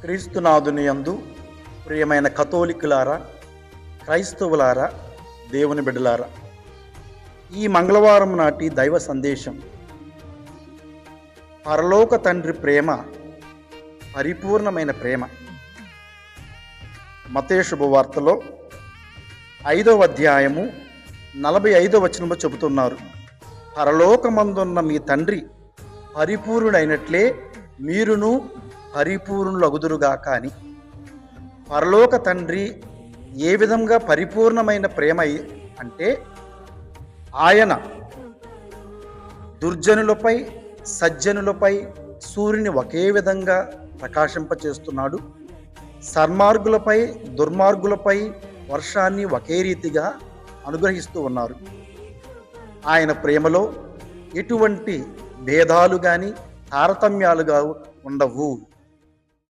క్రీస్తునాథుని యందు ప్రియమైన కథోలికులారా, క్రైస్తవులారా, దేవుని బిడ్డలారా, ఈ మంగళవారం నాటి దైవ సందేశం పరలోక తండ్రి ప్రేమ పరిపూర్ణమైన ప్రేమ. మత్తయి శుభవార్తలో 5వ అధ్యాయము 45వ వచనంలో చెబుతున్నారు, పరలోకమందున్న మీ తండ్రి పరిపూర్ణుడైనట్లే మీరును పరిపూర్ణులగుదురుగాక అని. పరలోక తండ్రి ఏ విధంగా పరిపూర్ణమైన ప్రేమ అంటే, ఆయన దుర్జనులపై సజ్జనులపై సూర్యుని ఒకే విధంగా ప్రకాశింపచేస్తున్నాడు. సన్మార్గులపై దుర్మార్గులపై వర్షాన్ని ఒకే రీతిగా అనుగ్రహిస్తూ ఉన్నారు. ఆయన ప్రేమలో ఎటువంటి భేదాలు కానీ తారతమ్యాలుగా ఉండవు.